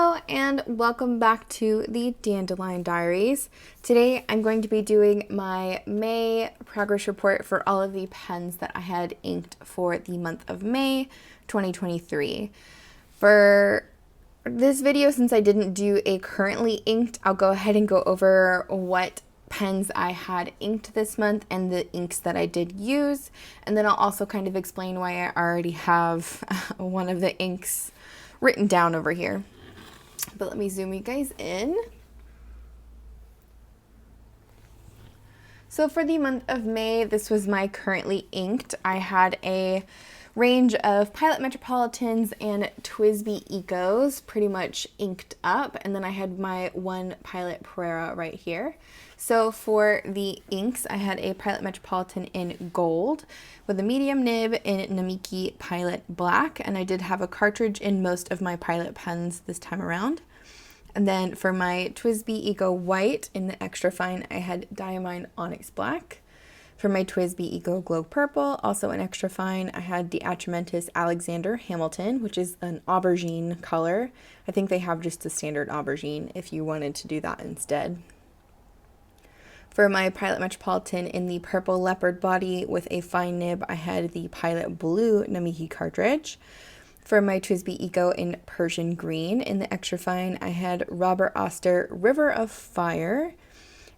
Hello and welcome back to the Dandelion Diaries. Today I'm going to be doing my May progress report for all of the pens that I had inked for the month of May 2023. For this video, since I didn't do a currently inked, I'll go ahead and go over what pens I had inked this month and the inks that I did use, and then I'll also kind of explain why I already have one of the inks written down over here. But let me zoom you guys in. So for the month of May, this was my currently inked. I had a range of Pilot Metropolitans and TWISBI Ecos pretty much inked up, and then I had my one Pilot Prera right here. So for the inks, I had a Pilot Metropolitan in gold with a medium nib in Namiki Pilot Black, and I did have a cartridge in most of my Pilot pens this time around. And then for my TWISBI Eco White in the extra fine, I had Diamine Onyx Black. For my TWISBI Eco Glow Purple, also an extra fine, I had DeAtramentis Alexander Hamilton, which is an aubergine color. I think they have just a standard aubergine if you wanted to do that instead. For my Pilot Metropolitan in the purple leopard body with a fine nib, I had the Pilot Blue Namiki cartridge. For my TWISBI Eco in Persian green in the extra fine, I had Robert Oster River of Fire.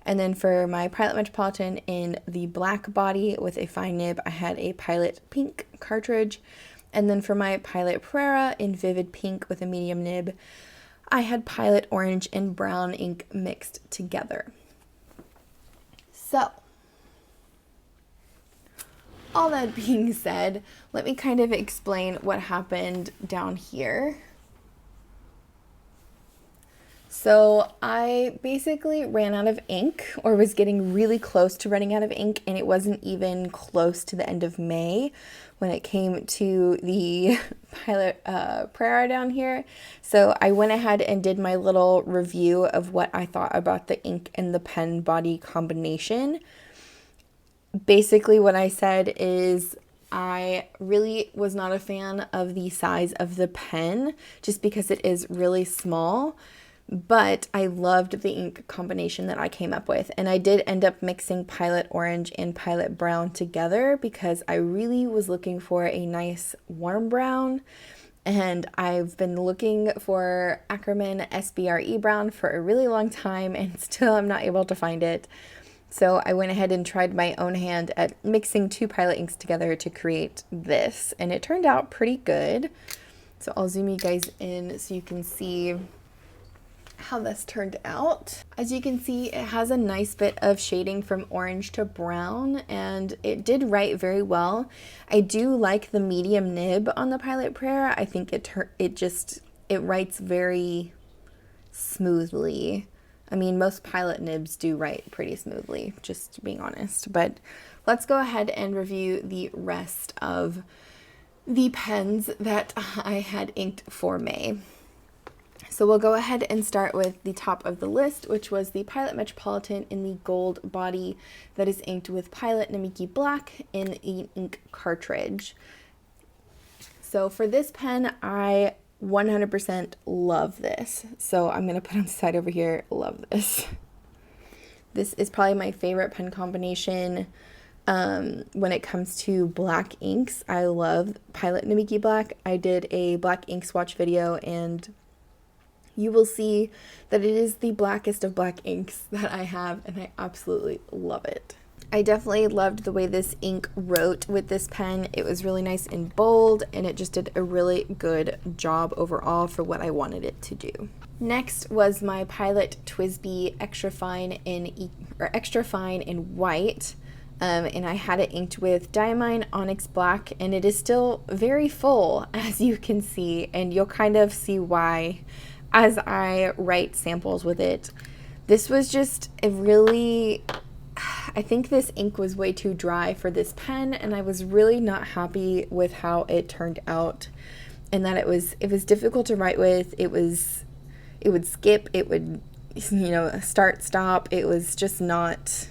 And then for my Pilot Metropolitan in the black body with a fine nib, I had a Pilot Pink cartridge. And then for my Pilot Prera in vivid pink with a medium nib, I had Pilot Orange and brown ink mixed together. So, all that being said, let me kind of explain what happened down here. So I basically ran out of ink, or was getting really close to running out of ink, and it wasn't even close to the end of May when it came to the Pilot Prera down here. So I went ahead and did my little review of what I thought about the ink and the pen body combination. Basically what I said is I really was not a fan of the size of the pen just because it is really small, but I loved the ink combination that I came up with, and I did end up mixing Pilot Orange and Pilot Brown together because I really was looking for a nice warm brown, and I've been looking for Ackerman SBRE brown for a really long time and still I'm not able to find it. So I went ahead and tried my own hand at mixing two Pilot inks together to create this, and it turned out pretty good. So I'll zoom you guys in so you can see how this turned out. As you can see, it has a nice bit of shading from orange to brown, and it did write very well. I do like the medium nib on the Pilot Prera. I think it writes very smoothly. I mean, most Pilot nibs do write pretty smoothly, just being honest. But let's go ahead and review the rest of the pens that I had inked for May. So we'll go ahead and start with the top of the list, which was the Pilot Metropolitan in the gold body that is inked with Pilot Namiki Black in the ink cartridge. So for this pen, I 100% love this. So I'm going to put on the side over here, love this. This is probably my favorite pen combination when it comes to black inks. I love Pilot Namiki Black. I did a black ink swatch video, and you will see that it is the blackest of black inks that I have, and I absolutely love it. I definitely loved the way this ink wrote with this pen. It was really nice and bold, and it just did a really good job overall for what I wanted it to do. Next was my Pilot TWISBI extra fine in white, and I had it inked with Diamine Onyx Black, and it is still very full, as you can see, and you'll kind of see why as I write samples with it. This was just a really, I think this ink was way too dry for this pen, and I was really not happy with how it turned out, and that it was difficult to write with. It would skip, it would, start, stop. It was just not,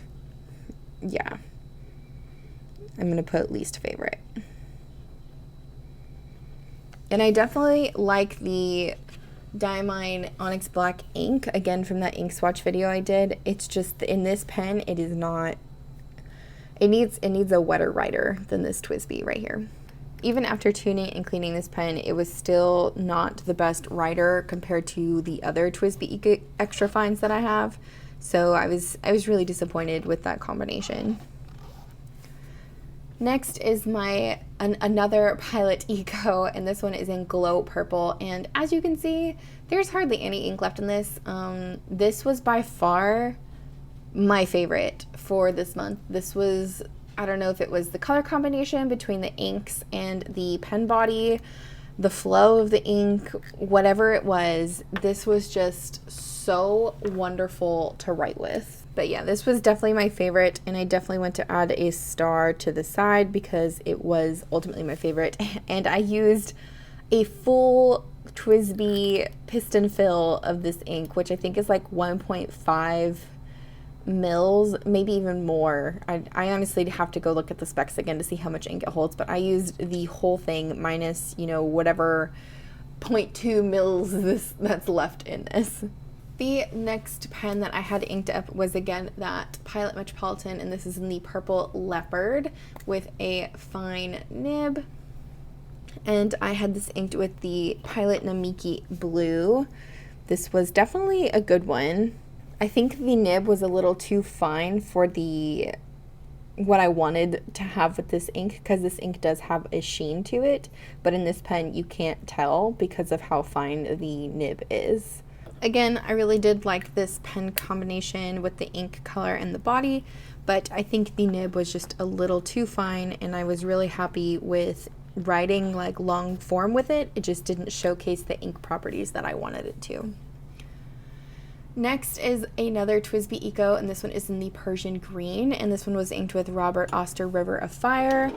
yeah. I'm going to put least favorite. And I definitely like the Diamine Onyx Black ink, again from that ink swatch video I did. It's just, in this pen, it is not, it needs a wetter writer than this TWISBI right here. Even after tuning and cleaning this pen, it was still not the best writer compared to the other TWISBI Extra Fines that I have. So I was really disappointed with that combination. Next is my another Pilot Eco, and this one is in Glow Purple. And as you can see, there's hardly any ink left in this. This was by far my favorite for this month. This was, I don't know if it was the color combination between the inks and the pen body, the flow of the ink, whatever it was, this was just so wonderful to write with. But yeah, this was definitely my favorite, and I definitely want to add a star to the side because it was ultimately my favorite. And I used a full TWISBI piston fill of this ink, which I think is like 1.5 mils, maybe even more. I honestly have to go look at the specs again to see how much ink it holds, but I used the whole thing minus, you know, whatever 0.2 mils that's left in this. The next pen that I had inked up was again that Pilot Metropolitan, and this is in the purple Leopard with a fine nib. And I had this inked with the Pilot Namiki blue. This was definitely a good one. I think the nib was a little too fine for what I wanted to have with this ink, because this ink does have a sheen to it, but in this pen you can't tell because of how fine the nib is. Again, I really did like this pen combination with the ink color and the body, but I think the nib was just a little too fine, and I was really happy with writing like long form with it. It just didn't showcase the ink properties that I wanted it to. Next is another TWISBI Eco, and this one is in the Persian green, and this one was inked with Robert Oster River of Fire.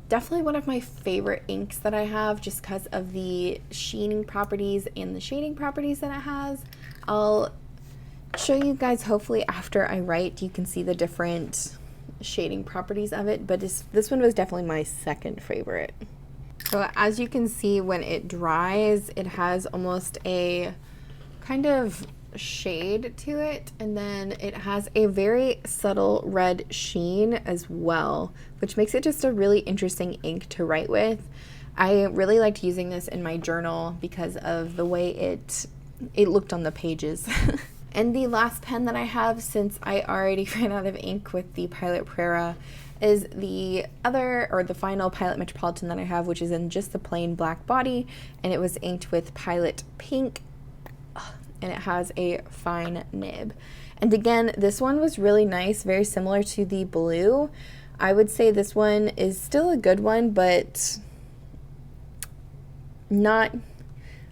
Definitely one of my favorite inks that I have, just because of the sheening properties and the shading properties that it has. I'll show you guys hopefully after I write. You can see the different shading properties of it, but this one was definitely my second favorite. So as you can see, when it dries, it has almost a kind of shade to it, and then it has a very subtle red sheen as well, which makes it just a really interesting ink to write with. I really liked using this in my journal because of the way it looked on the pages. And the last pen that I have, since I already ran out of ink with the Pilot Prera, is the final Pilot Metropolitan that I have, which is in just the plain black body, and it was inked with Pilot Pink, and it has a fine nib. And again, this one was really nice, very similar to the blue. I would say this one is still a good one, but not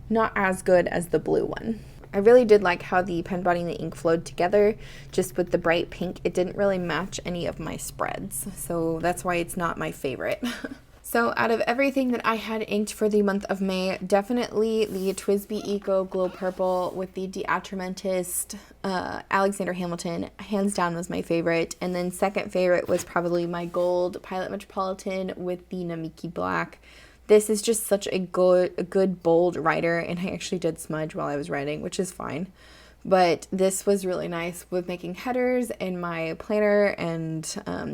as good as the blue one. I really did like how the pen body and the ink flowed together. Just with the bright pink, it didn't really match any of my spreads, so that's why it's not my favorite. So out of everything that I had inked for the month of May, definitely the TWISBI Eco Glow Purple with the DeAtramentis Alexander Hamilton, hands down, was my favorite. And then second favorite was probably my gold Pilot Metropolitan with the Namiki Black. This is just such a good bold writer, and I actually did smudge while I was writing, which is fine. But this was really nice with making headers in my planner and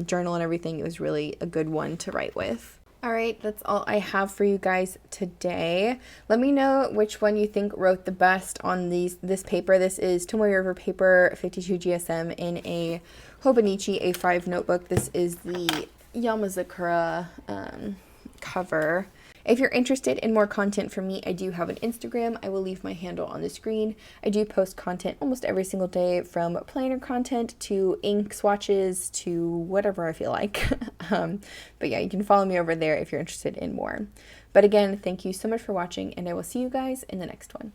journal and everything. It was really a good one to write with. All right, that's all I have for you guys today. Let me know which one you think wrote the best on this paper. This is Tomoe River paper 52 GSM in a 𝗬𝗏𝗎𝗍 A5 notebook. This is the 𝗬𝗏𝗍𝗶 cover. If you're interested in more content from me, I do have an Instagram. I will leave my handle on the screen. I do post content almost every single day, from planner content to ink swatches to whatever I feel like. But yeah, you can follow me over there if you're interested in more. But again, thank you so much for watching, and I will see you guys in the next one.